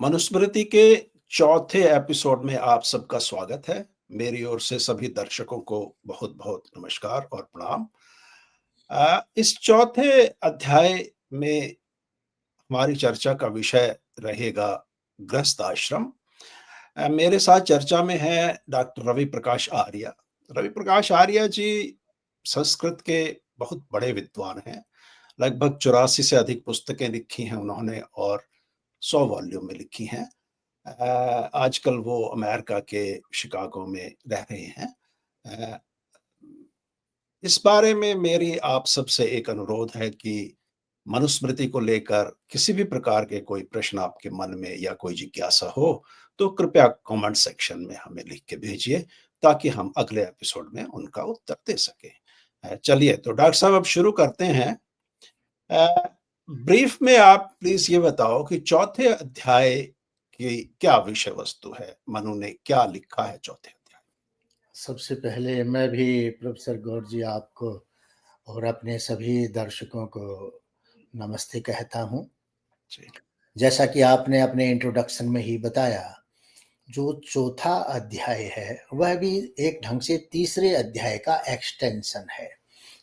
मनुस्मृति के चौथे एपिसोड में आप सबका स्वागत है। मेरी ओर से सभी दर्शकों को बहुत-बहुत नमस्कार और प्रणाम। इस चौथे अध्याय में हमारी चर्चा का विषय रहेगा गृहस्थ आश्रम। मेरे साथ चर्चा में है डॉक्टर रवि प्रकाश आर्य। रवि प्रकाश आर्य जी संस्कृत के बहुत बड़े विद्वान हैं। लगभग 84 से अधिक पुस्तकें लिखी हैं उन्होंने और 100 वॉल्यूम में लिखी हैं। आजकल वो अमेरिका के शिकागो में रह रहे हैं। अ, इस बारे में मेरी आप सबसे एक अनुरोध है कि मनुस्मृति को लेकर किसी भी प्रकार के कोई प्रश्न आपके मन में या कोई जिज्ञासा हो, तो कृपया कमेंट सेक्शन में हमें लिख के भेजिए, ताकि हम अगले एपिसोड में उनका उत्तर दे सकें। चलिए तो डॉक्टर साहब अब शुरू करते हैं। ब्रीफ में आप प्लीज ये बताओ कि चौथे अध्याय की क्या विषय वस्तु है? मनु ने क्या लिखा है चौथे अध्याय? सबसे पहले मैं भी प्रोफेसर गौर जी आपको और अपने सभी दर्शकों को नमस्ते कहता हूँ। जी, जैसा कि आपने अपने इंट्रोडक्शन में ही बताया, जो चौथा अध्याय है वह भी एक ढंग से तीसरे अध्याय का एक्सटेंशन है,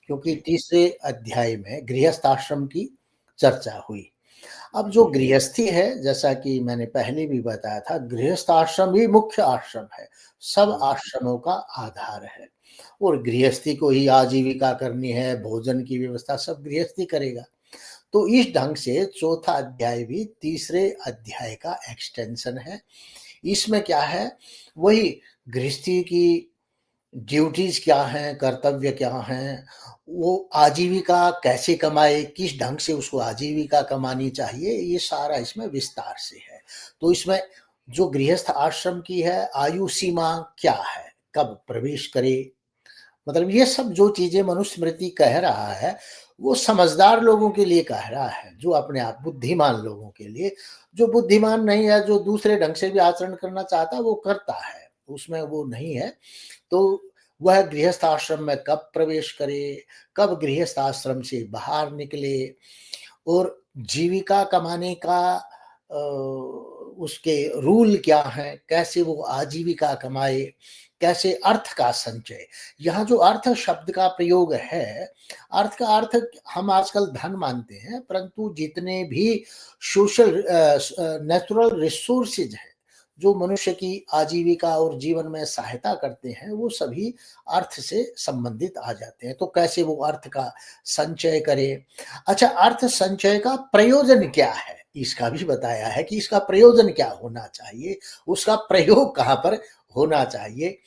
क्योंकि जी, तीसरे अध्याय में गृहस्थ आश्रम की चर्चा हुई। अब जो गृहस्थी है, जैसा कि मैंने पहले भी बताया था, गृहस्थ आश्रम ही मुख्य आश्रम है, सब हुँ, आश्रमों का आधार है। और गृहस्थी को ही आजीविका करनी है, भोजन की व्यवस्था सब गृहस्थी करेगा। तो इस ढंग से चौथा अध्याय भी तीसरे अध्याय का एक्सटेंशन है। इसमें क्या है, वही गृहस्थी की ड्यूटीज क्या हैं, कर्तव्य क्या हैं, वो आजीविका कैसे कमाए, किस ढंग से उसको आजीविका कमानी चाहिए, ये सारा इसमें विस्तार से है। तो इसमें जो गृहस्थ आश्रम की है, आयु सीमा क्या है, कब प्रवेश करे, मतलब ये सब जो चीजें मनुस्मृति कह रहा है, वो समझदार लोगों के लिए कह रहा है, जो अपने आप बुद्धिमान लोगों के लिए। जो बुद्धिमान नहीं है, जो दूसरे ढंग से भी आचरण करना चाहता है, वो करता है, उसमें वो नहीं है। तो वह गृहस्थ आश्रम में कब प्रवेश करे, कब गृहस्थ आश्रम से बाहर निकले, और जीविका कमाने का उसके रूल क्या हैं, कैसे वो आजीविका कमाए, कैसे अर्थ का संचय। यहाँ जो अर्थ शब्द का प्रयोग है, अर्थ का अर्थ हम आजकल धन मानते हैं, परंतु जितने भी सोशल नेचुरल रिसोर्सेज हैं, जो मनुष्य की आजीविका और जीवन में सहायता करते हैं, वो सभी अर्थ से संबंधित आ जाते हैं। तो कैसे वो अर्थ का संचय करे। अच्छा, अर्थ संचय का प्रयोजन क्या है, इसका भी बताया है कि इसका प्रयोजन क्या होना चाहिए, उसका प्रयोग कहाँ पर होना चाहिए।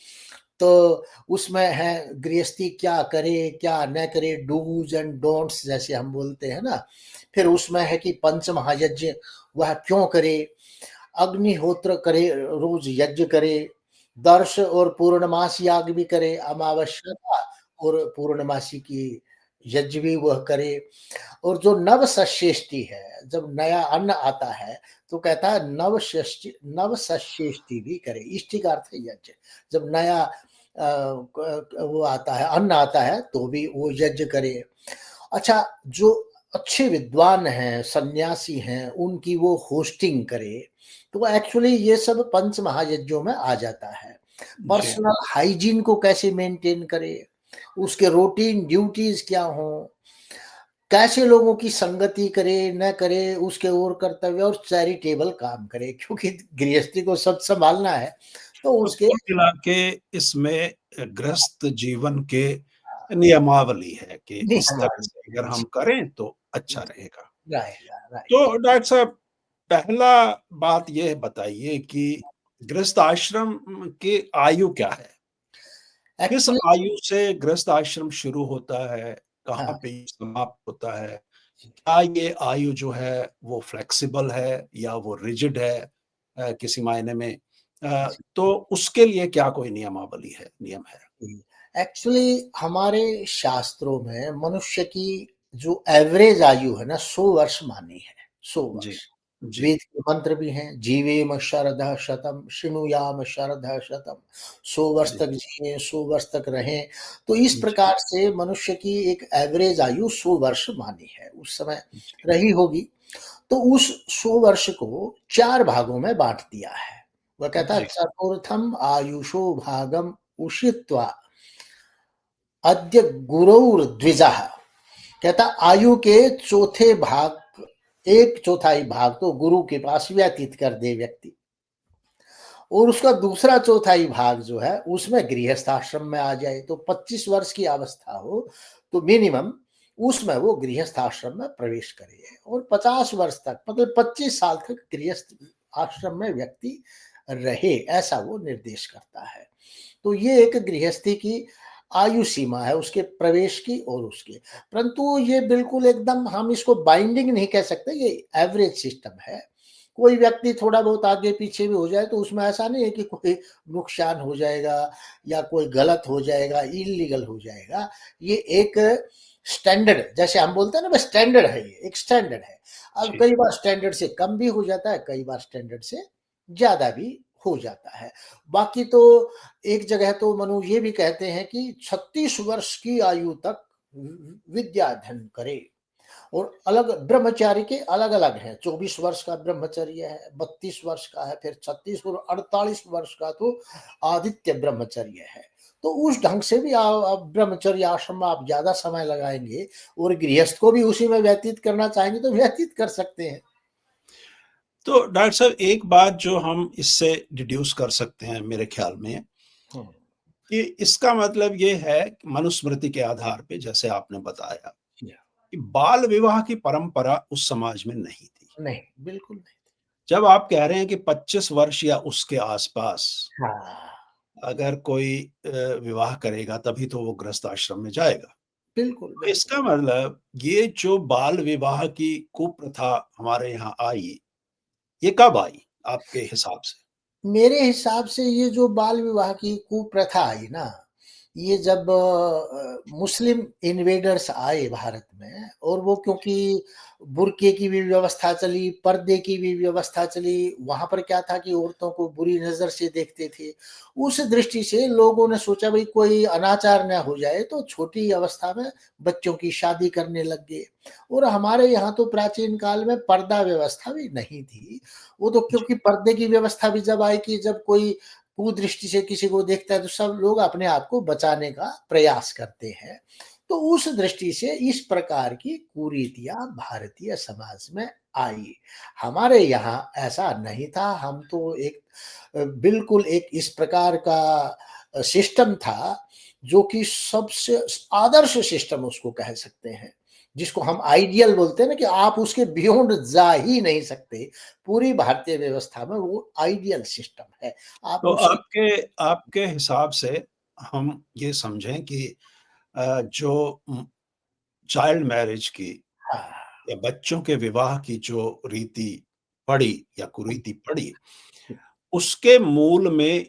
तो उसमें है गृहस्थी क्या करे, क्या न करे, डूज एंड डोंट्स जैसे हम बोलते हैं ना। फिर उसमें है कि पंच महायज्ञ वह क्यों करे, अग्निहोत्र करे, रोज यज्ञ करे, दर्श और पूर्णमासी याग भी करे, अमावस्या का और पूर्णमासी की यज्ञ भी वह करे। और जो नवसश्येष्टि है, जब नया अन्न आता है, तो कहता है नवसश्येष्टि भी करे। इष्टि का अर्थ है यज्ञ। जब नया वो आता है, अन्न आता है, तो भी वो यज्ञ करे। अच्छा, जो अच्छे विद्वान हैं, सन्यासी हैं, उनकी वो होस्टिंग करे। तो एक्चुअली ये सब पंच महायज्ञों में आ जाता है। जी, पर्सनल हाइजीन को कैसे मेंटेन करे, उसके रूटीन ड्यूटीज क्या हों, कैसे लोगों की संगति करे न करे, उसके और कर्तव्य, और चैरिटेबल काम करे, क्योंकि गृहस्थी को सब संभालना है। तो तो उसके कुल मिला के इसमें गृहस्थ जीवन के नियमावली है कि इस तरह नियमावली से अगर हम करें तो अच्छा रहेगा। रहेगा, राइट। तो डॉक्टर साहब, पहला बात ये बताइए कि गृहस्थ आश्रम की आयु क्या है? किस एक्चुअली आयु से गृहस्थ आश्रम शुरू होता है? कहाँ हाँ, पे ये समाप्त होता है? क्या ये आयु जो है वो फ्लेक्सिबल है या वो रिजिड है किसी मायने में? तो उसके लिए क्या कोई नियम है? एक्चुअली हमारे शास्त्रों में मनुष्य की जो एवरेज आयु है ना, 100 वर्ष मानी है। 100 वर्ष। जी, जी, वेद के मंत्र भी हैं, जीवेम शरदः शतम शृणुयाम शरदः शतम। 100 वर्ष जी, तक जिए, 100 वर्ष तक रहें। तो इस जी, प्रकार से मनुष्य की एक एवरेज आयु 100 वर्ष मानी है, उस समय जी, रही होगी। तो उस 100 वर्ष को 4 भागों में बाँट दिया है। वह कहता है जी, चतुर्थम आयुषो भागम उषित्वा अद्य गुरौर्द्विजः। कहता आयु के चौथे भाग, 1/4 भाग तो गुरु के पास व्यतीत कर दे व्यक्ति, और उसका दूसरा चौथाई भाग जो है उसमें गृहस्थ आश्रम में आ जाए। तो 25 वर्ष की अवस्था हो तो मिनिमम उसमें वो गृहस्थ आश्रम में प्रवेश करे, और 50 वर्ष तक मतलब 25 साल तक गृहस्थ आश्रम में व्यक्ति रहे, ऐसा वो निर्देश करता है। तो ये एक गृहस्थी की आयु सीमा है उसके प्रवेश की और उसके, परंतु ये बिल्कुल एकदम हम इसको बाइंडिंग नहीं कह सकते, ये एवरेज सिस्टम है। कोई व्यक्ति थोड़ा बहुत आगे पीछे भी हो जाए तो उसमें ऐसा नहीं है कि कोई नुकसान हो जाएगा या कोई गलत हो जाएगा, इलीगल हो जाएगा। ये एक स्टैंडर्ड, जैसे हम बोलते हैं ना, बस स्टैंडर्ड है, ये एक स्टैंडर्ड है। अब जी। कई बार स्टैंडर्ड से कम भी हो जाता है, कई बार स्टैंडर्ड से ज्यादा भी हो जाता है। बाकी तो एक जगह तो मनु ये भी कहते हैं कि 36 वर्ष की आयु तक विद्या अध्ययन करे, और अलग ब्रह्मचारी के अलग-अलग हैं। 24 वर्ष का ब्रह्मचर्य है, 32 वर्ष का है, फिर 36 और 48 वर्ष का तो आदित्य ब्रह्मचर्य है। तो उस ढंग से भी आप ब्रह्मचर्य आश्रम में आप ज़्यादा समय लगाएँगे और गृहस्थ को भी उसी में व्यतीत करना चाहेंगे तो व्यतीत कर सकते हैं। तो डॉक्टर साहब, एक बात जो हम इससे डिड्यूस कर सकते हैं मेरे ख्याल में, हुँ, कि इसका मतलब ये है कि मनुस्मृति के आधार पे, जैसे आपने बताया, या कि बाल विवाह की परंपरा उस समाज में नहीं थी। नहीं, बिल्कुल नहीं। जब आप कह रहे हैं कि 25 वर्ष या उसके आसपास हाँ, अगर कोई विवाह करेगा तभी तो वो गृहस्थ आश्रम में जाएगा। बिल्कुल, तो बिल्कुल। इसका मतलब ये जो बाल विवाह की कुप्रथा हमारे यहाँ आई, ये कब आई आपके हिसाब से? मेरे हिसाब से ये जो बाल विवाह की कुप्रथा आई ना, ये जब मुस्लिम इन्वेडर्स आए भारत में, और वो क्योंकि बुर्के की भी व्यवस्था चली, पर्दे की भी व्यवस्था चली, वहाँ पर क्या था कि औरतों को बुरी नज़र से देखते थे। उस दृष्टि से लोगों ने सोचा भई कोई अनाचार ना हो जाए, तो छोटी अवस्था में बच्चों की शादी करने लग गए। और हमारे यहाँ तो प्राचीन काल में पर्दा व्यवस्था भी नहीं थी। वो तो जी, क्योंकि पर्दे की व्यवस्था भी जब आई कि जब कोई कुदृष्टि से किसी को देखता है तो सब लोग अपने आप को बचाने का प्रयास करते हैं। तो उस दृष्टि से इस प्रकार की कुरीतियाँ भारतीय समाज में आई। हमारे यहाँ ऐसा नहीं था, हम तो एक बिल्कुल एक इस प्रकार का सिस्टम था जो कि सबसे आदर्श सिस्टम उसको कह सकते हैं। जिसको हम आइडियल बोलते हैं ना, कि आप उसके बियॉन्ड जा ही नहीं सकते। पूरी भारतीय व्यवस्था में वो आइडियल सिस्टम है। आप तो उसी आपके आपके हिसाब से हम ये समझें कि जो चाइल्ड मैरिज की हाँ, या बच्चों के विवाह की जो रीति पड़ी या कुरीति पड़ी, उसके मूल में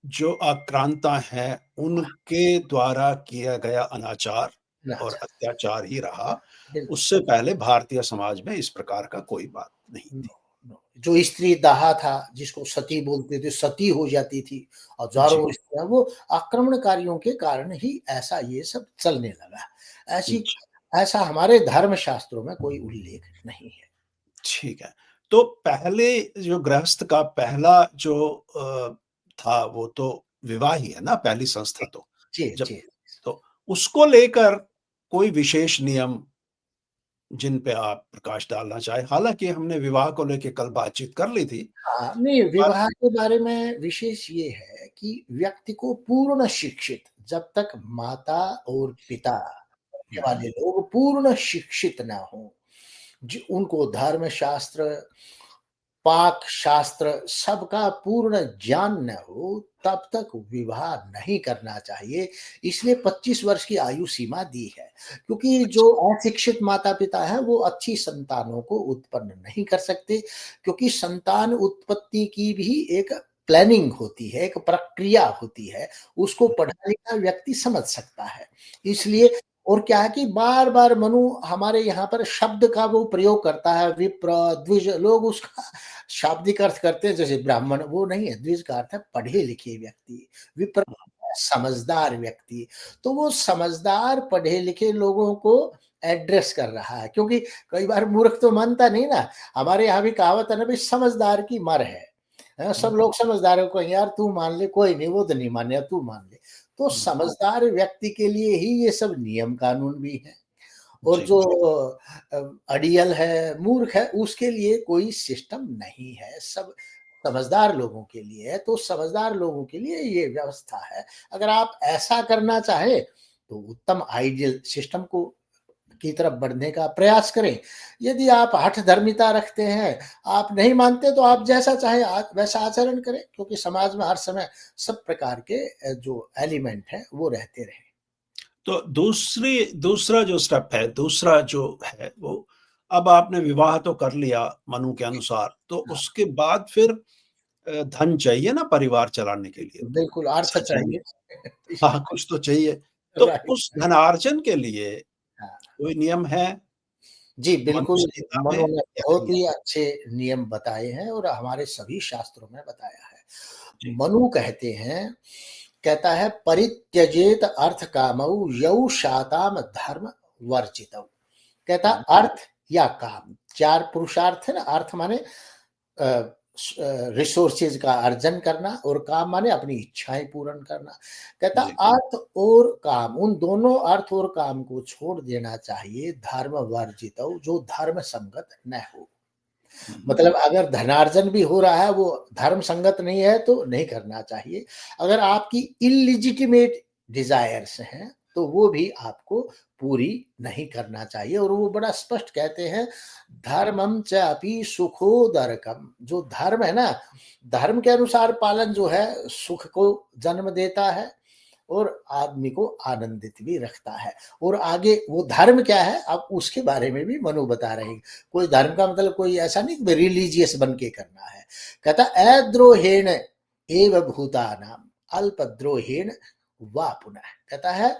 जो आक्रांता हैं, उनके द्वारा किया गया अनाचार और अच्छा, अत्याचार ही रहा। बिल्कुल। उससे पहले भारतीय समाज में इस प्रकार का कोई बात नहीं नो, थी। नो। जो स्त्री दाह था, जिसको सती बोलते थे, सती हो जाती थी, जी, हज़ारों स्त्रियाँ, वो आक्रमणकारियों के कारण ही ऐसा ये सब चलने लगा। ऐसी जी, ऐसा हमारे धर्म शास्त्रों में कोई उल्लेख नहीं है। ठीक है। तो पहले जो गृहस्थ का पहला जो था वो तो विवाह ही है ना, पहली संस्था तो। जी, जब जी। तो उसको लेकर कोई विशेष नियम जिन पे आप प्रकाश डालना चाहें? हालाँकि हमने विवाह को लेके कल बातचीत कर ली थी, हाँ, नहीं, पर विवाह के बारे में विशेष ये है कि व्यक्ति को पूर्ण शिक्षित, जब तक माता और पिता हुँ, वाले लोग पूर्ण शिक्षित ना हों, उनको धर्मशास्त्र, पाक शास्त्र सबका पूर्ण ज्ञान न हो, तब तक विवाह नहीं करना चाहिए। इसलिए 25 वर्ष की आयु सीमा दी है, क्योंकि जो अच्छा, अशिक्षित माता-पिता हैं वो अच्छी संतानों को उत्पन्न नहीं कर सकते, क्योंकि संतान उत्पत्ति की भी एक प्लानिंग होती है, एक प्रक्रिया होती है, उसको पढ़ा-लिखा व्यक्ति समझ सकता है। इसलिए, और क्या है कि बार-बार मनु हमारे यहाँ पर शब्द का वो प्रयोग करता है, विप्र, द्विज, लोग उसका शाब्दिक अर्थ करते हैं, जैसे ब्राह्मण, वो नहीं है, द्विज का अर्थ है पढ़े-लिखे व्यक्ति, विप्र है समझदार व्यक्ति। तो वो समझदार पढ़े-लिखे लोगों को एड्रेस कर रहा है, क्योंकि कई बार मूर्ख तो मानता नहीं ना। हमारे यहाँ भी कहावत है ना, भाई समझदार की मर है। सब लोग समझदार है, कोई यार तू मान ले, कोई नहीं, वो तो नहीं माने, तू मान ले। तो समझदार व्यक्ति के लिए ही ये सब नियम कानून भी है। और जी, जो अ, अड़ियल है, मूर्ख है, उसके लिए कोई सिस्टम नहीं है, सब समझदार लोगों के लिए है। तो समझदार लोगों के लिए ये व्यवस्था है। अगर आप ऐसा करना चाहें, तो उत्तम आइडियल सिस्टम को की तरफ बढ़ने का प्रयास करें। यदि आप हठधर्मिता रखते हैं, आप नहीं मानते, तो आप जैसा चाहे वैसा आचरण करें, क्योंकि समाज में हर समय सब प्रकार के जो एलिमेंट हैं, वो रहते रहे। तो दूसरा जो स्टेप है, दूसरा जो है वो, अब आपने विवाह तो कर लिया मनु के अनुसार, तो हाँ, उसके बाद फिर धन चाहिए ना परिवार चलाने के लिए, बिल्कुल अर्थ सच है ये? चाहिए। हाँ, कुछ तो चाहिए। तो राइट। उस धनार्जन के लिए हाँ। कोई नियम है जी, मनु बिल्कुल, संहिता में मनु ने या बहुत नहीं? ही अच्छे नियम बताए हैं और हमारे सभी शास्त्रों में बताया है। जी, मनु कहते हैं, कहता है परित्यजेत अर्थ कामौ यौ शाताम धर्म वर्जितौ। कहता हुँ, अर्थ या काम, 4 पुरुषार्थ है ना, अर्थ माने रिसोर्सेज का अर्जन करना, और काम माने अपनी इच्छाएं पूर्ण करना। कहता जी, अर्थ और काम, उन दोनों अर्थ और काम को छोड़ देना चाहिए, धर्म वर्जित, जो धर्म संगत न हो। हुँ, मतलब अगर धनार्जन भी हो रहा है, वो धर्म संगत नहीं है, तो नहीं करना चाहिए। अगर आपकी इलिजिटिमेट डिजायर्स हैं, तो वो भी आपको पूरी नहीं करना चाहिए। और वो बड़ा स्पष्ट कहते हैं, धर्मम च अपि सुखोदरकम, जो धर्म है ना, धर्म के अनुसार पालन जो है, सुख को जन्म देता है और आदमी को आनंदित भी रखता है। और आगे वो धर्म क्या है, अब उसके बारे में भी मनु बता रहे हैं। कोई धर्म का मतलब कोई ऐसा नहीं कि रिलीजियस बन के करना है। कहता अद्रोहेण एव भूतानाम अल्पद्रोहेण वा पुनः। कहता है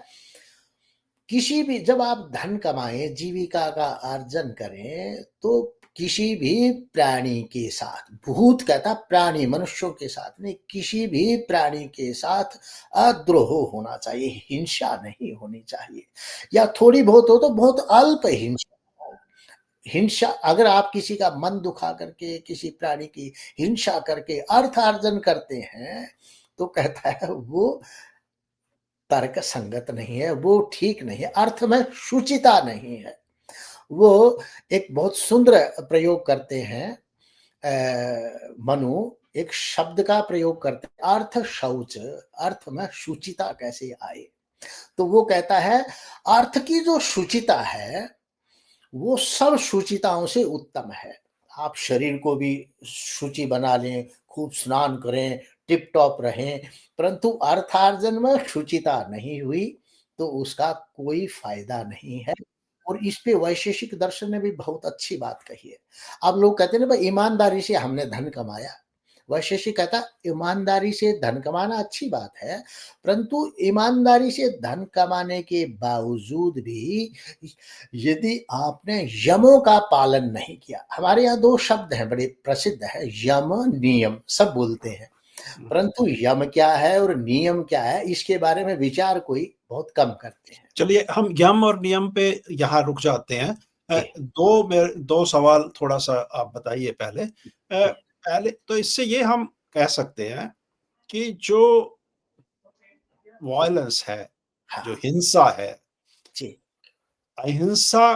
किसी भी, जब आप धन कमाएं, जीविका का अर्जन करें, तो किसी भी प्राणी के साथ, भूत कहता प्राणी, मनुष्यों के साथ नहीं, किसी भी प्राणी के साथ अद्रोह होना चाहिए, हिंसा नहीं होनी चाहिए। या थोड़ी बहुत हो तो बहुत अल्प हिंसा हो। हिंसा, अगर आप किसी का मन दुखा करके, किसी प्राणी की हिंसा करके अर्थ अर्जन करते हैं, तो कहता है वो तर्क संगत नहीं है, वो ठीक नहीं है, अर्थ में शुचिता नहीं है। वो एक बहुत सुंदर प्रयोग करते हैं, मनु एक शब्द का प्रयोग करते हैं, अर्थ शौच, अर्थ में शुचिता कैसे आए। तो वो कहता है अर्थ की जो शुचिता है, वो सब शुचिताओं से उत्तम है। आप शरीर को भी शुचि बना लें, खूब स्नान करें, टिप टॉप रहें, परंतु अर्थार्जन में शुचिता नहीं हुई, तो उसका कोई फायदा नहीं है। और इस पे वैशेषिक दर्शन ने भी बहुत अच्छी बात कही है। अब लोग कहते हैं ना भाई, ईमानदारी से हमने धन कमाया। वैशेषिक कहता ईमानदारी से धन कमाना अच्छी बात है, परंतु ईमानदारी से धन कमाने के बावजूद भी यदि आपने यमों का पालन नहीं किया, हमारे यहाँ 2 शब्द हैं बड़े प्रसिद्ध है, यम नियम, सब बोलते हैं, हुँ। परंतु यम क्या है और नियम क्या है, इसके बारे में विचार कोई बहुत कम करते हैं। चलिए हम यम और नियम पे यहाँ रुक जाते हैं। जी, 2 सवाल थोड़ा-सा आप बताइए पहले। जी, पहले तो इससे ये हम कह सकते हैं कि जो वॉयलेंस है, जो हाँ, हिंसा है, जी, अहिंसा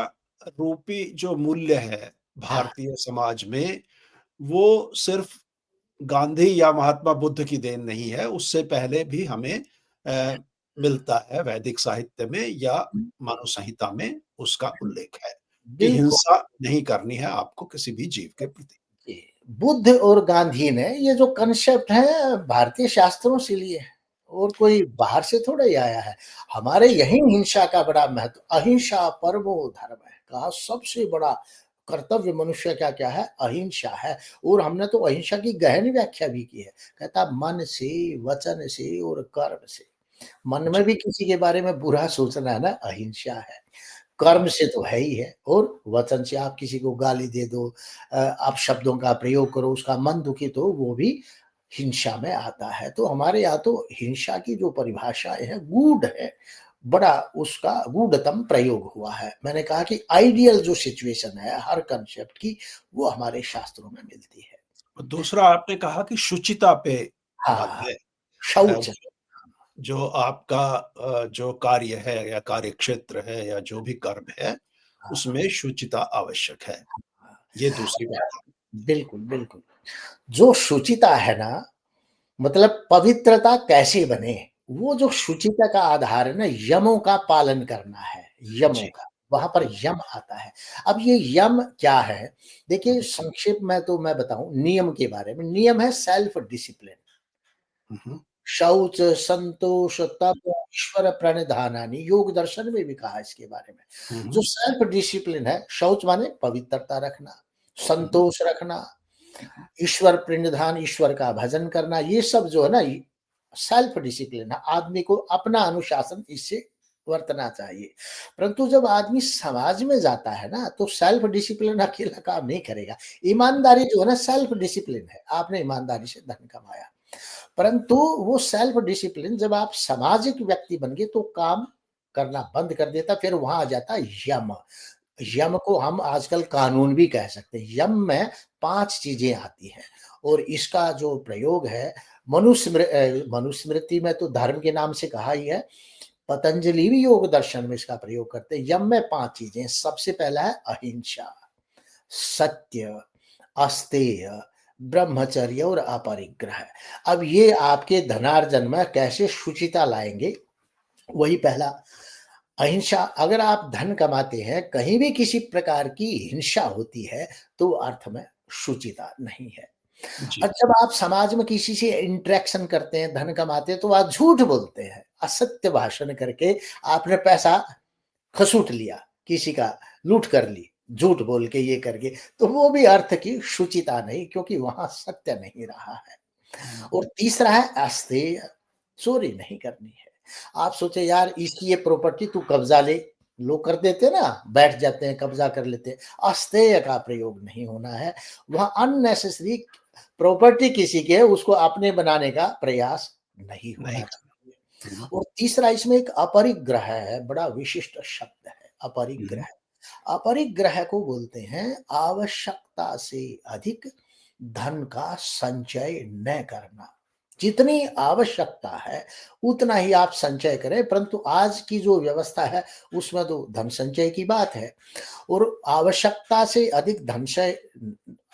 रूपी जो मूल्य है हाँ, भारतीय समाज में, वो सिर्फ़ गांधी या महात्मा बुद्ध की देन नहीं है, उससे पहले भी हमें मिलता है वैदिक साहित्य में या मनु संहिता में उसका उल्लेख है, कि बिल्कुल। हिंसा नहीं करनी है आपको किसी भी जीव के प्रति। जी, बुद्ध और गांधी ने ये जो कंसेप्ट है, भारतीय शास्त्रों से लिए है, और कोई बाहर से थोड़ा ही आया है। हमारे जी, यही हिंसा का बड़ा महत्व, अहिंसा परमो धर्म है, कहा सबसे बड़ा कर्तव्य मनुष्य का क्या है, अहिंसा है। और हमने तो अहिंसा की गहन व्याख्या भी की है। कहता मन से, वचन से और कर्म से। मन में जी, भी किसी के बारे में बुरा सोचना है ना, अहिंसा है। हुँ, कर्म से तो है ही है, और वचन से आप किसी को गाली दे दो, आप शब्दों का प्रयोग करो, उसका मन दुखित हो, वो भी हिंसा में आता है। तो हमारे यहाँ तो हिंसा की जो परिभाषाएँ हैं, गूढ़ है, बड़ा उसका गूढ़तम प्रयोग हुआ है। मैंने कहा कि आइडियल जो सिचुएशन है हर कंसेप्ट की, वो हमारे शास्त्रों में मिलती है। और दूसरा आपने कहा कि शुचिता पे बात हाँ, है। शौच। जो आपका जो कार्य है या कार्यक्षेत्र है या जो भी कर्म है, हाँ, उसमें शुचिता आवश्यक है। हाँ। ये दूसरी बात है। बिल्कुल, बिल्कुल। जो शुचिता है ना, मतलब पवित्रता कैसे बने, वो जो शुचिता का आधार है ना, यमों का पालन करना है, यमों जी। का। वहाँ पर जी। यम आता है। अब ये यम क्या है? देखिए हुँ, संक्षेप में तो मैं बताऊँ नियम के बारे में। नियम है सेल्फ डिसिप्लिन। हुँ, हुँ, शौच, संतोष, तप, ईश्वर प्रणिधानानि, योग दर्शन में भी कहा है इसके बारे में। हुँ, जो हुँ, सेल्फ डिसिप्लिन है, शौच माने पवित्रता रखना, हुँ, हुँ, संतोष रखना, हुँ, ईश्वर प्रणिधान, ईश्वर का भजन करना, ये सब जो है ना सेल्फ डिसिप्लिन है। आदमी को अपना अनुशासन इससे बरतना चाहिए। परंतु जब आदमी समाज में जाता है ना, तो सेल्फ डिसिप्लिन अकेला काम नहीं करेगा। ईमानदारी जो है ना सेल्फ डिसिप्लिन है। आपने ईमानदारी से धन कमाया। परंतु वो सेल्फ डिसिप्लिन जब आप सामाजिक व्यक्ति बन गए तो काम करना बंद कर देता, फिर वहां आ जाता यम। यम को हम आजकल कानून भी कह सकते हैं। यम में 5 चीजें आती हैं और इसका जो प्रयोग है मनुस्मृति में तो धर्म के नाम से कहा ही है। पतंजलि भी योग दर्शन में इसका प्रयोग करते हैं। यम में 5 चीजें। सबसे पहला है अहिंसा, सत्य, अस्तेय, ब्रह्मचर्य और अपरिग्रह। अब ये आपके धनार्जन में कैसे शुचिता लाएंगे, वही पहला। अहिंसा, अगर आप धन कमाते हैं, कहीं भी किसी प्रकार की हिंसा होती है, तो अर्थ में शुचिता नहीं है। जी। और जब आप समाज में किसी से इंटरेक्शन करते हैं, धन कमाते हैं, तो आप झूठ बोलते हैं, असत्य भाषण करके आपने पैसा खसूट लिया, किसी का लूट कर ली, झूठ बोल के ये करके, तो वो भी अर्थ की शुचिता नहीं, क्योंकि वहाँ सत्य नहीं रहा है। हुँ, और तीसरा है अस्तेय, चोरी नहीं करनी है। आप सोचे यार इसकी ये प्रॉपर्टी तू कब्जा ले, लोग कर देते हैं ना, बैठ जाते हैं, कब्जा कर लेते हैं। अस्तेय का प्रयोग नहीं होना है। वहाँ अननेसेसरी प्रॉपर्टी किसी के है, उसको अपने बनाने का प्रयास नहीं नहीं होना करना। चाहिए। हुँ, और तीसरा इसमें एक अपरिग्रह है, बड़ा विशिष्ट शब्द है हुँ, हुँ, अपरिग्रह। अपरिग्रह को बोलते हैं आवश्यकता से अधिक धन का संचय न करना। जितनी आवश्यकता है उतना ही आप संचय करें, परंतु आज की जो व्यवस्था है उसमें तो धन संचय की बात है। और आवश्यकता से अधिक धन से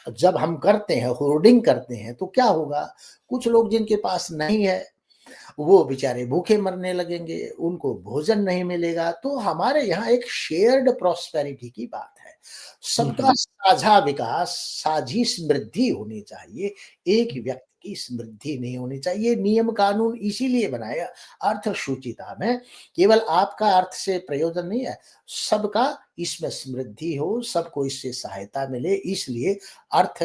जब हम करते हैं, होर्डिंग करते हैं, तो क्या होगा? कुछ लोग जिनके पास नहीं है, वो बेचारे भूखे मरने लगेंगे, उनको भोजन नहीं मिलेगा। तो हमारे यहाँ एक शेयर्ड प्रॉस्पेरिटी की बात है। हुँ, सबका हुँ, साझा विकास, साझी समृद्धि होनी चाहिए। एक व्यक्ति की समृद्धि नहीं होनी चाहिए। नियम कानून इसीलिए बनाया अर्थ शुचिता में। केवल आपका अर्थ से प्रयोजन नहीं है, सबका इसमें समृद्धि हो, सबको इससे सहायता मिले, इसलिए अर्थ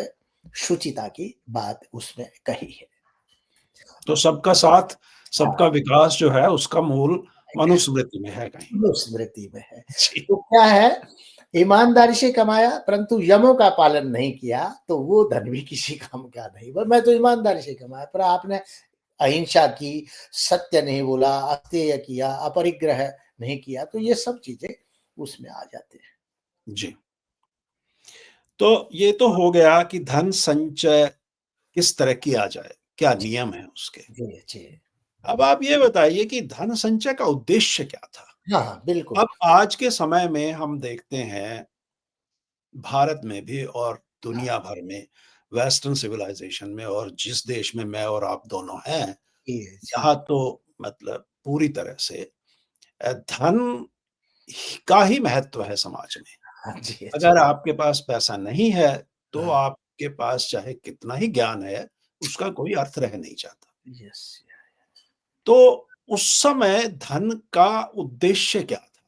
शुचिता की बात उसमें कही है। तो सबका साथ, सबका हाँ। विकास जो है उसका मूल मनुस्मृति में है कहीं। स्मृति में है। जी। तो क्या है, ईमानदारी से कमाया परंतु यमों का पालन नहीं किया, तो वो धन भी किसी काम का नहीं। पर मैं तो ईमानदारी से कमाया, पर आपने अहिंसा की, सत्य नहीं बोला, अस्तेय किया, अपरिग्रह नहीं किया, तो ये सब चीजें उसमें आ जाते हैं। जी। तो ये तो हो गया कि धन संचय किस तरह किया जाए, क्या नियम है उसके। जी, जी। अब आप ये बताइए कि धन संचय का उद्देश्य क्या था? हाँ, हाँ, बिल्कुल। अब आज के समय में हम देखते हैं, भारत में भी और हाँ, दुनिया भर में, वेस्टर्न सिविलाइजेशन में और जिस देश में मैं और आप दोनों हैं, जी, जी। यहाँ तो मतलब पूरी तरह से धन का ही महत्व है समाज में। हाँ जी, अगर अच्छा। आपके पास पैसा नहीं है, तो हाँ, आपके पास चाहे कितना ही ज्ञान है, उसका कोई अर्थ रह नहीं जाता। यस। तो उस समय धन का उद्देश्य क्या था?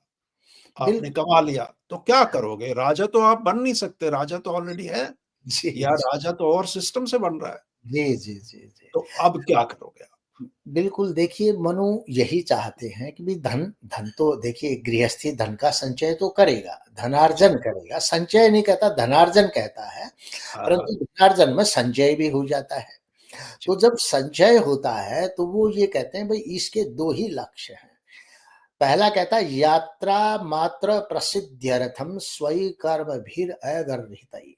आपने बिल्कुल। कमा लिया, तो क्या करोगे? राजा तो आप बन नहीं सकते, राजा तो ऑलरेडी है जी, या जी। राजा तो और सिस्टम से बन रहा है। जी, जी, जी, जी। तो अब क्या करोगे आप? बिल्कुल, देखिए मनु यही चाहते हैं कि भई धन धन तो देखिए गृहस्थी धन का संचय तो करेगा, जी। धनार्जन करेगा, संचय नहीं कहता धनार्जन कहता है, हाँ, हाँ। परंतु धनार्जन में संचय भी हो जाता है। जी। तो जब संचय होता है तो वो ये कहते हैं भई इसके 2 ही लक्ष्य हैं। पहला कहता है यात्रा मात्र प्रसिद्ध्यर्थम स्वई कर्म भीर अगर्हितई।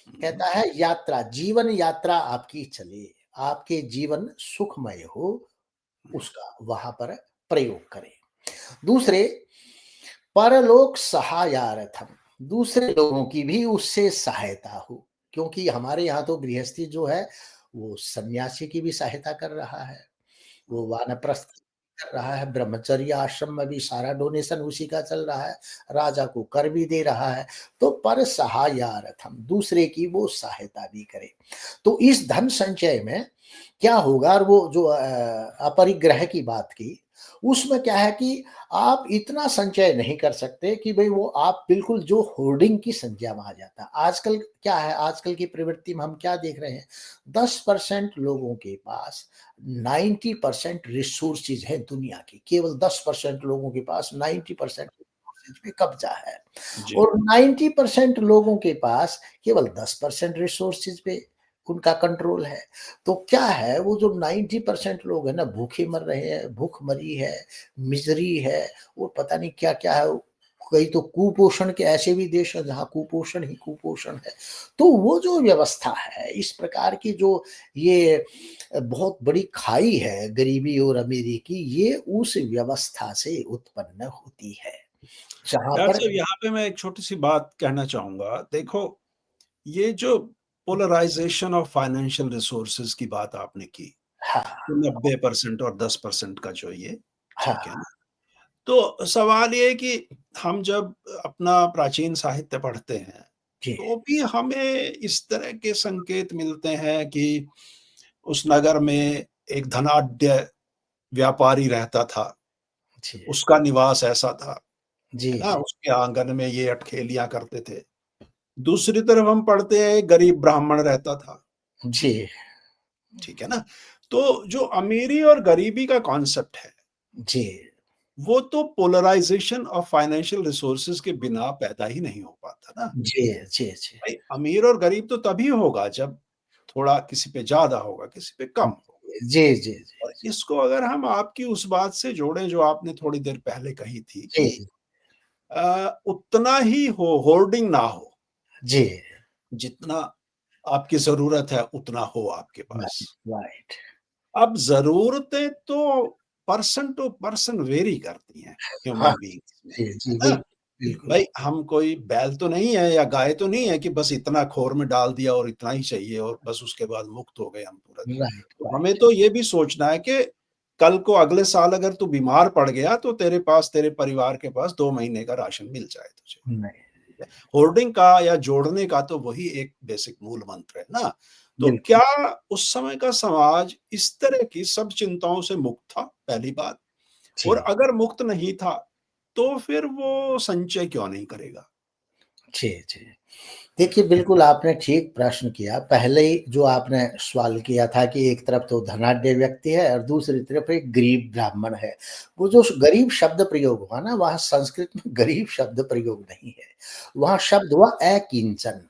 हुँ, कहता है यात्रा, जीवन यात्रा आपकी चले, आपके जीवन सुखमय हो, हुँ, उसका वहां पर प्रयोग करें। दूसरे, परलोक सहायार्थम, दूसरे लोगों की भी उससे सहायता हो, क्योंकि हमारे यहाँ तो गृहस्थी जो है वो सन्यासी की भी सहायता कर रहा है, हुँ, वो वानप्रस्थ कर रहा है, ब्रह्मचर्य आश्रम में भी सारा डोनेशन उसी का चल रहा है, राजा को कर भी दे रहा है। तो पर सहायार्थम, दूसरे की वो सहायता भी करे। तो इस धन संचय में क्या होगा, और वो जो अपरिग्रह की बात की, उसमें क्या है कि आप इतना संचय नहीं कर सकते कि भई वो आप बिल्कुल जो होर्डिंग की संज्ञा में आ जाता है। आजकल क्या है, आजकल की प्रवृत्ति में हम क्या देख रहे हैं, 10% लोगों के पास 90% रिसोर्सेज है दुनिया की, केवल 10% लोगों के पास 90% रिसोर्सेज पे कब्जा है, जी, और 90% लोगों के पास केवल 10% रिसोर्सेज पे उनका कंट्रोल है। तो क्या है, वो जो 90% लोग हैं ना, भूखे मर रहे हैं, भूखमरी है, मिज़री है, और पता नहीं क्या-क्या है। कई तो कुपोषण के ऐसे भी देश हैं जहाँ कुपोषण ही कुपोषण है। तो वो जो व्यवस्था है, इस प्रकार की जो ये बहुत बड़ी खाई है गरीबी और अमीरी की, ये उस व्यवस्था से उत्पन्न होती है। जहाँ डॉक्टर पर साहब यहाँ पे मैं एक छोटी-सी बात कहना चाहूँगा। देखो, ये जो पोलराइज़ेशन ऑफ फाइनेंशियल रिसोर्सेज़ की बात आपने की, हाँ, कि 90% और 10% का जो ये हाँ, ठीक है ना? तो सवाल ये है कि हम जब अपना प्राचीन साहित्य पढ़ते हैं, जी, तो भी हमें इस तरह के संकेत मिलते हैं कि उस नगर में एक धनाढ्य व्यापारी रहता था, जी, उसका निवास ऐसा था, जी, है ना? जी, उसके आंगन में ये अठखेलियाँ करते थे। दूसरी तरफ हम पढ़ते हैं एक गरीब ब्राह्मण रहता था, जी, ठीक है ना? तो जो अमीरी और गरीबी का कॉन्सेप्ट है, जी, वो तो पोलराइज़ेशन ऑफ फाइनेंशियल रिसोर्सेज़ के बिना पैदा ही नहीं हो पाता ना। जी, जी, जी, भाई अमीर और गरीब तो तभी होगा जब थोड़ा किसी पे ज़्यादा होगा, किसी पे कम होगा। जी, जी, जी, और इसको अगर हम आपकी उस बात से जोड़ें जो आपने थोड़ी देर पहले कही थी कि जी, उतना ही हो, होर्डिंग ना हो, जी, जितना आपकी ज़रूरत है उतना हो आपके पास। Right, right. अब ज़रूरतें तो पर्सन टू पर्सन वेरी करती हैं हाँ, ह्यूमन बीइंग्स में, जी, है जी, ना? बिल्कुल। भाई हम कोई बैल तो नहीं है या गाय तो नहीं है कि बस इतना खोर में डाल दिया और इतना ही चाहिए और बस उसके बाद मुक्त हो गए हम तुरंत। राइट, तो हमें राइट। तो ये भी सोचना है कि कल को अगले साल अगर तू बीमार पड़ गया तो तेरे पास, तेरे परिवार के पास 2 महीने का राशन मिल जाए तुझे। नहीं, ठीक है। होर्डिंग का या जोड़ने का तो वही एक बेसिक मूल मंत्र है ना। तो बिल्कुल, क्या उस समय का समाज इस तरह की सब चिंताओं से मुक्त था? पहली बात। और जी, अगर मुक्त नहीं था, तो फिर वो संचय क्यों नहीं करेगा? जी, जी। देखिए, बिल्कुल आपने ठीक प्रश्न किया। पहले ही जो आपने सवाल किया था कि एक तरफ तो धनाढ्य व्यक्ति है और दूसरी तरफ एक गरीब ब्राह्मण है। वो जो गरीब शब्द प्रयोग हुआ ना, वहाँ संस्कृत में गरीब शब्द प्रयोग नहीं है। वहाँ शब्द हुआ अकिंचन।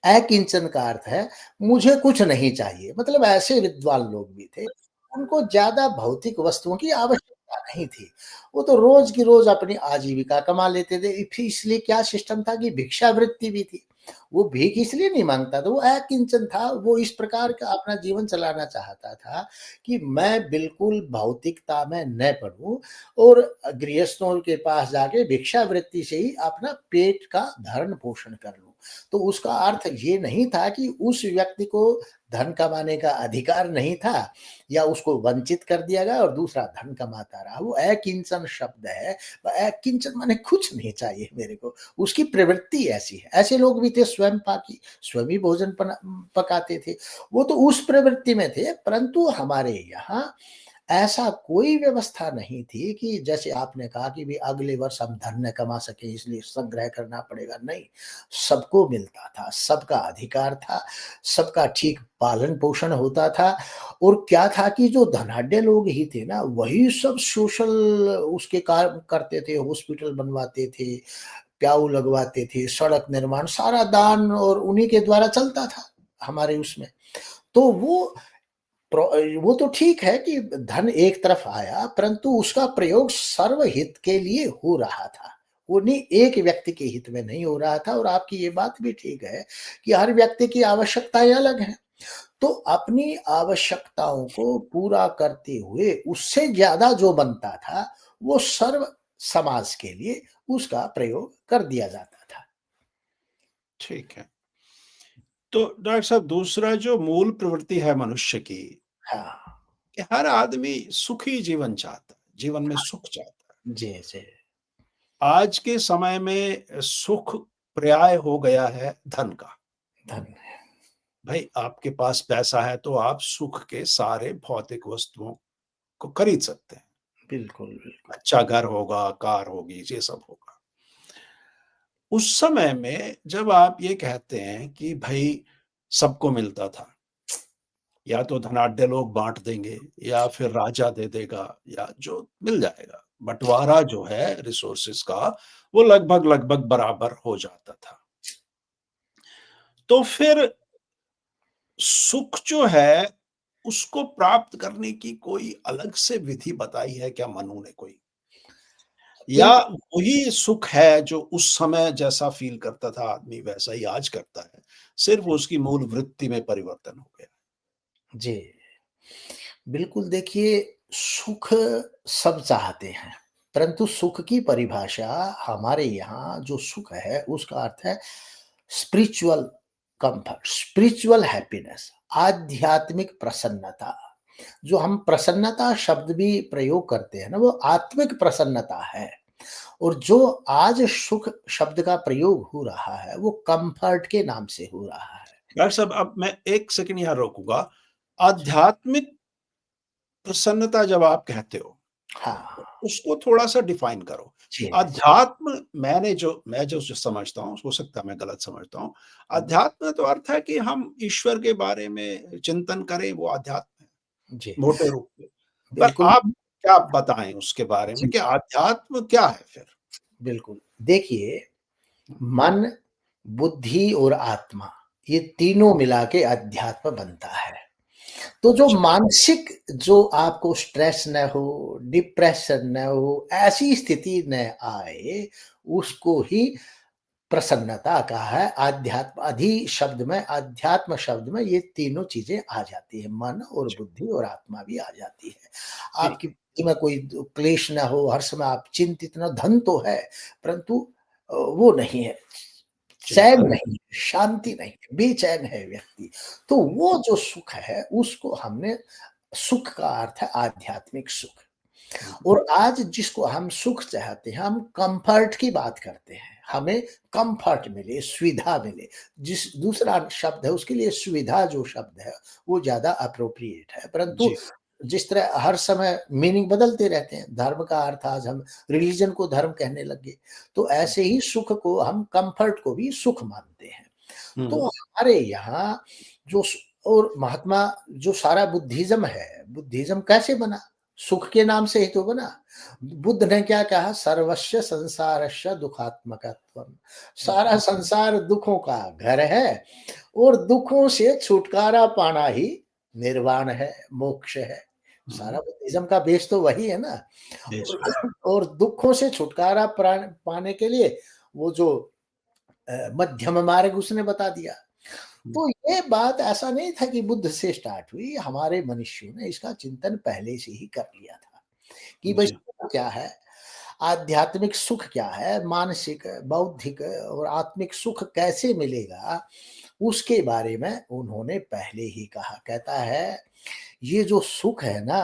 अकिंचन का अर्थ है मुझे कुछ नहीं चाहिए। मतलब ऐसे विद्वान लोग भी थे, उनको ज़्यादा भौतिक वस्तुओं की आवश्यकता नहीं थी। वो तो रोज़ की रोज़ अपनी आजीविका कमा लेते थे। फिर इसलिए क्या सिस्टम था कि भिक्षावृत्ति भी थी। वो भीख इसलिए नहीं माँगता था, वो अकिंचन था, वो इस प्रकार का अपना जीवन चलाना चाहता था कि मैं बिल्कुल भौतिकता में न पड़ूँ और गृहस्थों के पास जाके भिक्षावृत्ति से ही अपना पेट का भरण-पोषण कर लूँ। तो उसका अर्थ ये नहीं था कि उस व्यक्ति को धन कमाने का अधिकार नहीं था या उसको वंचित कर दिया गया और दूसरा धन कमाता रहा। वो अकिंचन शब्द है, अकिंचन माने कुछ नहीं चाहिए मेरे को। उसकी प्रवृत्ति ऐसी है। ऐसे लोग भी थे स्वयं पाकी, स्वयं ही भोजन पकाते थे। वो तो उस प्रवृत्ति में थे, परंतु हमारे यहाँ ऐसा कोई व्यवस्था नहीं थी कि जैसे आपने कहा कि भई अगले वर्ष हम धन न कमा सकें इसलिए संग्रह करना पड़ेगा, नहीं। सबको मिलता था, सबका अधिकार था, सबका ठीक पालन-पोषण होता था और क्या था कि जो धनाढ्य लोग ही थे ना, वही सब सोशल उसके काम करते थे, हॉस्पिटल बनवाते थे, प्याऊ लगवाते थे, सड़क निर्माण, सारा दान और उन्हीं के द्वारा चलता था हमारे उसमें। तो वो वो तो ठीक है कि धन एक तरफ आया, परंतु उसका प्रयोग सर्वहित के लिए हो रहा था। वो नहीं, एक व्यक्ति के हित में नहीं हो रहा था। और आपकी ये बात भी ठीक है कि हर व्यक्ति की आवश्यकताएँ अलग हैं। तो अपनी आवश्यकताओं को पूरा करते हुए उससे ज़्यादा जो बनता था, वो सर्व समाज के लिए उसका प्रयोग कर दिया जाता था। ठीक है। तो डॉक्टर साहब, दूसरा जो मूल प्रवृत्ति है मनुष्य की, हाँ। कि हर आदमी सुखी जीवन चाहता है, जीवन में सुख चाहता है। जी, जी। आज के समय में सुख पर्याय हो गया है धन का। धन भाई, आपके पास पैसा है तो आप सुख के सारे भौतिक वस्तुओं को खरीद सकते हैं। बिल्कुल, बिल्कुल। अच्छा घर होगा, कार होगी, ये सब होगा। उस समय में जब आप ये कहते हैं कि भई सबको मिलता था, या तो धनाढ्य लोग बाँट देंगे या फिर राजा दे देगा या जो मिल जाएगा। बँटवारा जो है रिसोर्सेज़ का, वो लगभग-लगभग बराबर हो जाता था। तो फिर सुख जो है, उसको प्राप्त करने की कोई अलग से विधि बताई है क्या मनु ने कोई? या बिल्कुल। वही सुख है जो उस समय जैसा फ़ील करता था आदमी वैसा ही आज करता है, सिर्फ़ उसकी मूल वृत्ति में परिवर्तन हो गया? जी। बिल्कुल, देखिए, सुख सब चाहते हैं, परंतु सुख की परिभाषा हमारे यहाँ जो सुख है उसका अर्थ है स्पिरिचुअल कम्फर्ट, स्पिरिचुअल हैप्पीनेस, आध्यात्मिक प्रसन्नता। जो हम प्रसन्नता शब्द भी प्रयोग करते हैं ना, वो आत्मिक प्रसन्नता है। और जो आज सुख शब्द का प्रयोग हो रहा है, वो कम्फर्ट के नाम से हो रहा है। डॉक्टर साहब, अब मैं 1 सेकंड यहाँ रोकूँगा। आध्यात्मिक प्रसन्नता जब आप कहते हो, तो हाँ, उसको थोड़ा-सा डिफाइन करो कि जी, जी। अध्यात्म मैं जो समझता हूँ, हो सकता है मैं गलत समझता हूँ। हुँ, अध्यात्म तो अर्थ है कि हम ईश्वर के बारे में चिंतन करें, वो अध्यात्म है, जी, मोटे रूप में। पर बिल्कुल। आप क्या बताएँ उसके बारे में जी, कि अध्यात्म क्या है फिर? बिल्कुल। देखिए, हुँ, मन, बुद्धि और आत्मा, ये तीनों मिला के अध्यात्म बनता है। तो जो अच्छा, मानसिक, जो आपको स्ट्रेस न हो, डिप्रेशन न हो, ऐसी स्थिति न आए, उसको ही प्रसन्नता कहा है। आध्यात्म, अधि शब्द में, अध्यात्म शब्द में ये तीनों चीज़ें आ जाती हैं, मन और अच्छा, बुद्धि और आत्मा भी आ जाती है। ठीक आपकी है। बुद्धि में कोई क्लेश ना हो, हर समय आप चिंतित ना, धन तो है, परंतु वो नहीं है, चैन चिंता नहीं। नहीं है, शांति नहीं है, बेचैन है व्यक्ति। तो वो जो सुख है, उसको हमने, सुख का अर्थ है आध्यात्मिक सुख। हुँ, और आज जिसको हम सुख चाहते हैं, हम कम्फर्ट की बात करते हैं। हमें कम्फर्ट मिले, सुविधा मिले। जिस दूसरा शब्द है उसके लिए सुविधा जो शब्द है, वो ज़्यादा एप्रोप्रिएट है। परंतु जी, जिस तरह हर समय मीनिंग बदलते रहते हैं, धर्म का अर्थ आज हम रिलिजन को धर्म कहने लगे, तो हुँ, ऐसे ही सुख को हम, कम्फर्ट को भी सुख मानते हैं। हुँ, तो हुँ, हमारे यहाँ जो और महात्मा, जो सारा बुद्धिज़्म है, बुद्धिज़्म कैसे बना? सुख के नाम से ही तो बना। बुद्ध ने क्या कहा? सर्वस्य संसारस्य दुःखात्मकत्वम्। हुँ, सारा संसार दुखों का घर है और दुखों से छुटकारा पाना ही निर्वाण है, मोक्ष है। हुँ, सारा बुद्धिज़्म का बेस तो वही है ना। बेस और वही। और दुखों से छुटकारा पाने के लिए वो जो मध्यम मार्ग उसने बता दिया। हुँ, तो ये बात ऐसा नहीं था कि बुद्ध से स्टार्ट हुई, हमारे मनुष्यों ने इसका चिंतन पहले से ही कर लिया था कि भाई जी, सुख क्या है, आध्यात्मिक सुख क्या है, मानसिक, बौद्धिक और आत्मिक सुख कैसे मिलेगा, उसके बारे में उन्होंने पहले ही कहा। कहता है, ये जो सुख है ना,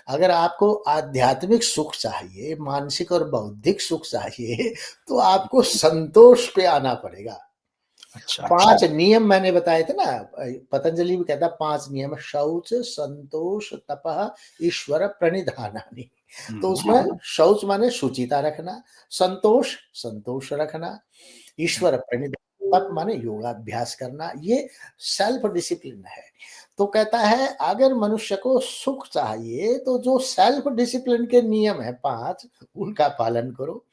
अगर आपको आध्यात्मिक सुख चाहिए, मानसिक और बौद्धिक सुख चाहिए, तो आपको संतोष पे आना पड़ेगा। अच्छा, 5 नियम मैंने बताए थे ना, पतंजलि भी कहता है 5 नियम, शौच, संतोष, तपः, ईश्वर प्रणिधानानि। हुँ, तो हुँ, उसमें शौच माने शुचिता रखना, संतोष, संतोष रखना, हुँ, ईश्वर प्रणिधान, तप माने योगाभ्यास करना, ये सेल्फ डिसिप्लिन है। तो कहता है, अगर मनुष्य को सुख चाहिए तो जो सेल्फ डिसिप्लिन के नियम है 5, उनका पालन करो।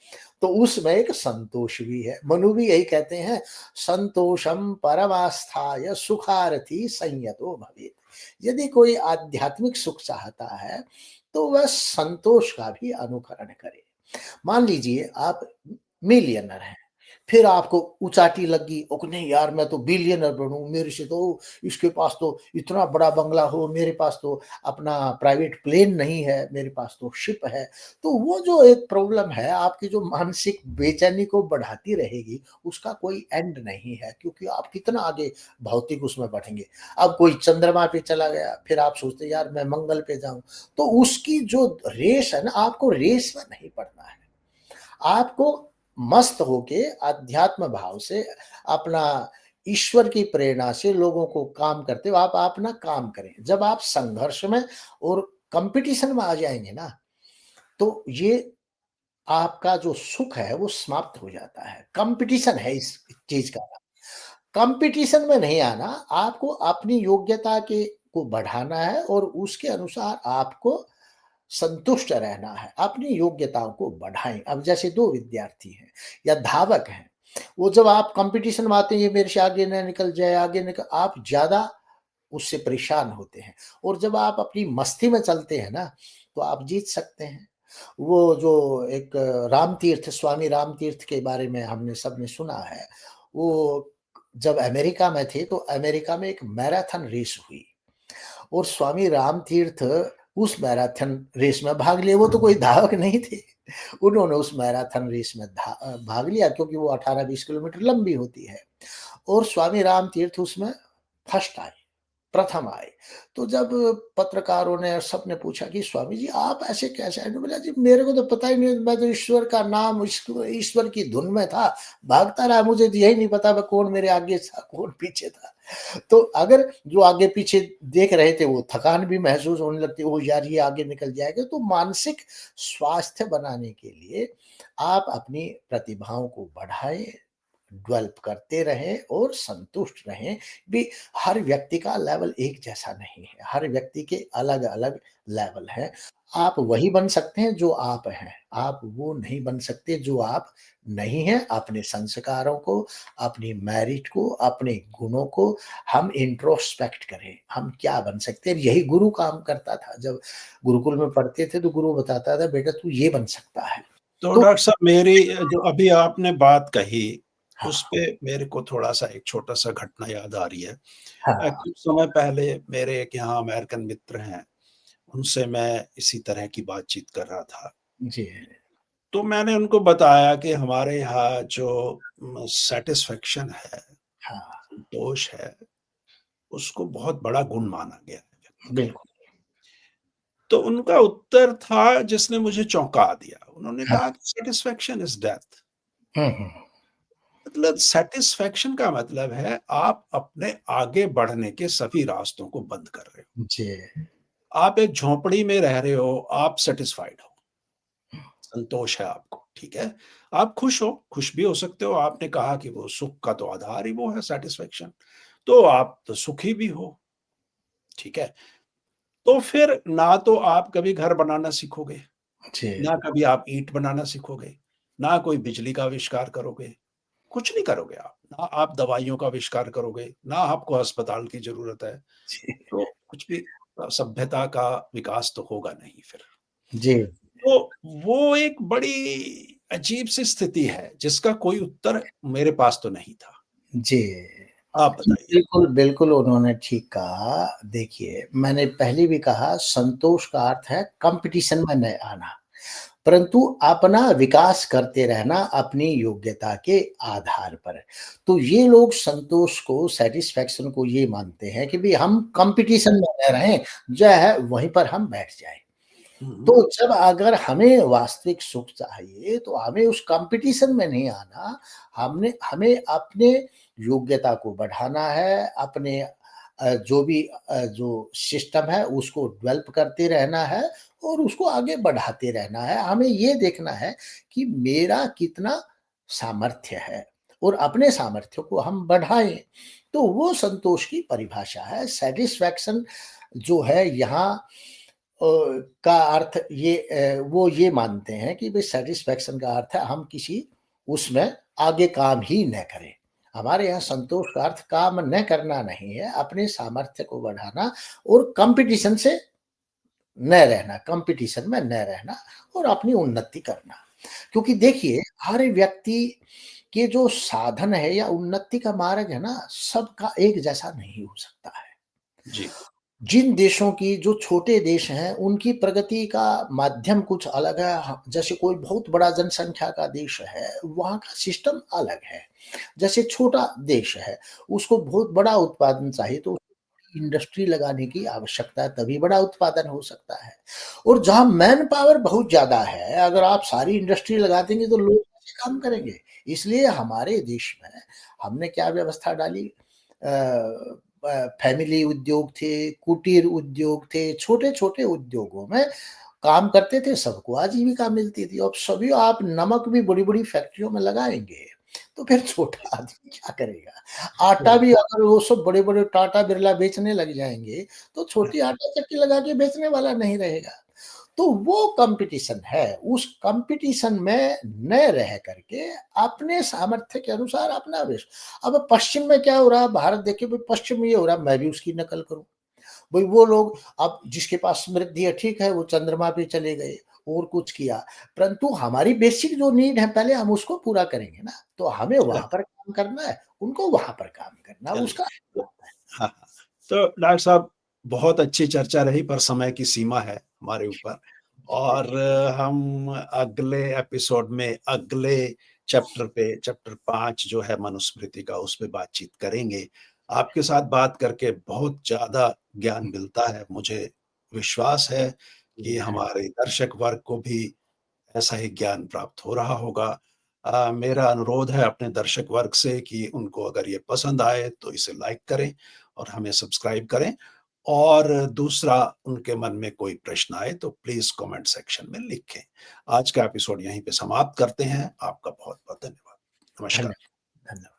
तो उसमें एक संतोष भी है। मनु भी यही कहते हैं, संतोषम परमास्थाय सुखार्थी संयतो भवेत्। यदि कोई आध्यात्मिक सुख चाहता है, तो वह संतोष का भी अनुकरण करे। मान लीजिए आप मिलियनर हैं, फिर आपको उचाटी लगी, ओ नहीं यार मैं तो बिलियनर बनूँ, मेरे से तो इसके पास तो इतना बड़ा बंगला हो, मेरे पास तो अपना प्राइवेट प्लेन नहीं है, मेरे पास तो शिप है। तो वो जो एक प्रॉब्लम है, आपकी जो मानसिक बेचैनी को बढ़ाती रहेगी, उसका कोई एंड नहीं है, क्योंकि आप कितना आगे भौतिक उसमें बढ़ेंगे। अब कोई चंद्रमा पे चला गया, फिर आप सोचते हैं यार मैं मंगल पे जाऊँ, तो उसकी जो रेस है ना, आपको रेस में नहीं पड़ना है। आपको मस्त होके अध्यात्म भाव से अपना ईश्वर की प्रेरणा से लोगों को काम करते हुए आप अपना काम करें। जब आप संघर्ष में और कॉम्पिटिशन में आ जाएँगे ना, तो ये आपका जो सुख है वो समाप्त हो जाता है। कॉम्पिटिशन है इस चीज़ का। कॉम्पिटिशन में नहीं आना, आपको अपनी योग्यता के को बढ़ाना है और उसके अनुसार आपको संतुष्ट रहना है, अपनी योग्यताओं को बढ़ाएँ। अब जैसे 2 विद्यार्थी हैं या धावक हैं, वो जब आप कॉम्पिटिशन में आते हैं, ये मेरे से आगे ना निकल जाए, आगे निकल आप ज़्यादा उससे परेशान होते हैं और जब आप अपनी मस्ती में चलते हैं ना, तो आप जीत सकते हैं। वो जो एक रामतीर्थ स्वामी रामतीर्थ के बारे में हमने सबने सुना है, वो जब अमेरिका में थे, तो अमेरिका में एक मैराथन रेस हुई। और स्वामी रामतीर्थ उस मैराथन रेस में भाग लिए, वो तो कोई धावक नहीं थे। उन्होंने उस मैराथन रेस में भाग लिया क्योंकि वो 18-20 किलोमीटर लंबी होती है और स्वामी रामतीर्थ उसमें फर्स्ट आए, प्रथम आए। तो जब पत्रकारों ने और सबने पूछा कि स्वामी जी आप ऐसे कैसे आए? तो बोला जी मेरे को तो पता ही नहीं, मैं तो ईश्वर का नाम ईश्वर की धुन में था, भागता रहा, मुझे तो यही नहीं पता मैं कौन मेरे आगे था, कौन पीछे था। तो अगर जो आगे-पीछे देख रहे थे वो थकान भी महसूस होने लगती है, ओह यार ये आगे निकल जाएगा। तो मानसिक स्वास्थ्य बनाने के लिए आप अपनी प्रतिभाओं को बढ़ाएँ, डेवलप करते रहें और संतुष्ट रहें। भी हर व्यक्ति का लेवल एक जैसा नहीं है, हर व्यक्ति के अलग-अलग लेवल हैं। आप वही बन सकते हैं जो आप हैं, आप वो नहीं बन सकते जो आप नहीं हैं। अपने संस्कारों को, अपनी मेरिट को, अपने गुणों को हम इंट्रोस्पेक्ट करें, हम क्या बन सकते हैं। यही गुरु काम करता था, जब गुरुकुल में पढ़ते थे तो गुरु बताता था बेटा तू ये बन सकता है। तो तो डॉक्टर साहब मेरी जो अभी आपने बात कही, उस हाँ, पे मेरे को थोड़ा-सा एक छोटा-सा घटना याद आ रही है। हाँ, कुछ समय पहले मेरे एक यहाँ अमेरिकन मित्र हैं, उनसे मैं इसी तरह की बातचीत कर रहा था। जी, तो मैंने उनको बताया कि हमारे यहाँ जो सैटिस्फैक्शन है, हाँ, संतोष है, उसको बहुत बड़ा गुण माना गया है व्यक्ति का। बिल्कुल। तो उनका उत्तर था जिसने मुझे चौंका दिया। उन्होंने हाँ, कहा कि सैटिस्फैक्शन इज़ डेथ। हुँ, हुँ। मतलब सैटिस्फैक्शन का मतलब है आप अपने आगे बढ़ने के सभी रास्तों को बंद कर रहे हो। जी, आप एक झोंपड़ी में रह रहे हो, आप सैटिस्फाइड हो, संतोष है आपको, ठीक है? आप खुश हो, खुश भी हो सकते हो। आपने कहा कि वो सुख का तो आधार ही वो है सैटिस्फैक्शन, तो आप तो सुखी भी हो, ठीक है? तो फिर ना तो आप कभी घर बनाना सीखोगे, जी, ना कभी आप ईंट बनाना सीखोगे, ना कोई बिजली का आविष्कार करोगे, कुछ नहीं करोगे आप। ना आप दवाइयों का आविष्कार करोगे, ना आपको अस्पताल की ज़रूरत है, जी, तो कुछ भी सभ्यता का विकास तो होगा नहीं फिर। जी, तो वो एक बड़ी अजीब-सी स्थिति है, जिसका कोई उत्तर मेरे पास तो नहीं था। जी। आप बताइए? बिल्कुल, बिल्कुल उन्होंने ठीक कहा। देखिए, मैंने पहले भी कहा संतोष का अर्थ है कॉम्पिटिशन में नहीं आना, परंतु अपना विकास करते रहना अपनी योग्यता के आधार पर। तो ये लोग संतोष को, सैटिस्फैक्शन को ये मानते हैं कि भई हम कॉम्पिटिशन में रह रहे हैं, जो है वहीं पर हम बैठ जाएँ। हुँ, तो हुँ। जब अगर हमें वास्तविक सुख चाहिए, तो हमें उस कॉम्पिटिशन में नहीं आना, हमने हमें अपने योग्यता को बढ़ाना है, अपने जो भी जो सिस्टम है उसको डेवलप करते रहना है और उसको आगे बढ़ाते रहना है। हमें ये देखना है कि मेरा कितना सामर्थ्य है और अपने सामर्थ्य को हम बढ़ाएँ। तो वो संतोष की परिभाषा है। सैटिस्फैक्शन जो है यहाँ का अर्थ ये वो ये मानते हैं कि भई सैटिस्फैक्शन का अर्थ है हम किसी उसमें आगे काम ही न करें। हमारे यहाँ संतोष का अर्थ काम न करना नहीं है, अपने सामर्थ्य को बढ़ाना और कॉम्पिटिशन से न रहना, कॉम्पिटिशन में न रहना और अपनी उन्नति करना। क्योंकि देखिए, हर व्यक्ति के जो साधन है या उन्नति का मार्ग है ना, सबका एक जैसा नहीं हो सकता है। जी, जिन देशों की जो छोटे देश हैं, उनकी प्रगति का माध्यम कुछ अलग है। जैसे कोई बहुत बड़ा जनसंख्या का देश है, वहाँ का सिस्टम अलग है। जैसे छोटा देश है, उसको बहुत बड़ा उत्पादन चाहिए तो इंडस्ट्री लगाने की आवश्यकता है, तभी बड़ा उत्पादन हो सकता है। और जहाँ मैन पावर बहुत ज़्यादा है, अगर आप सारी इंडस्ट्री लगा देंगे तो लोग कैसे काम करेंगे? इसलिए हमारे देश में हमने क्या व्यवस्था डाली, फैमिली उद्योग थे, कुटीर उद्योग थे, छोटे-छोटे उद्योगों में काम करते थे, सबको आजीविका मिलती थी। अब सभी आप नमक भी बड़ी-बड़ी फैक्ट्रियों में लगाएँगे, तो फिर छोटा आदमी क्या करेगा? आटा बिल्कुल। भी अगर वो सब बड़े-बड़े टाटा, बिरला बेचने लग जाएँगे, तो छोटी आटा चक्की लगा के बेचने वाला नहीं रहेगा। तो वो कॉम्पिटिशन है, उस कॉम्पिटिशन में न रह करके अपने सामर्थ्य के अनुसार अपना वेश। अब पश्चिम में क्या हो रहा है, भारत देखिए भई पश्चिम में ये हो रहा है, मैं भी उसकी नकल करूँ। भई वो लोग अब जिसके पास समृद्धि है ठीक है, वो चंद्रमा पे चले गए और कुछ किया, परंतु हमारी बेसिक जो नीड है पहले हम उसको पूरा करेंगे ना, तो हमें वहाँ चलिए, पर काम करना है, उनको वहाँ पर काम करना है, चलिए। उसका तो हाँ, हाँ। तो डॉक्टर साहब, बहुत अच्छी चर्चा रही पर समय की सीमा है हमारे ऊपर, और हम अगले एपिसोड में अगले चैप्टर पे, चैप्टर 5 जो है मनुस्मृति का, उस पे बातचीत करेंगे। आपके साथ बात करके बहुत ज़्यादा ज्ञान मिलता है। मुझे विश्वास है कि जी, धन्य हमारे दर्शक वर्ग को भी ऐसा ही ज्ञान प्राप्त हो रहा होगा। मेरा अनुरोध है अपने दर्शक वर्ग से कि उनको अगर ये पसंद आए तो इसे लाइक करें और हमें सब्सक्राइब करें, और दूसरा, उनके मन में कोई प्रश्न आए तो प्लीज़ कमेंट सेक्शन में लिखें। आज का एपिसोड यहीं पे समाप्त करते हैं। आपका बहुत-बहुत धन्यवाद। धन्य नमस्कार। धन्यवाद।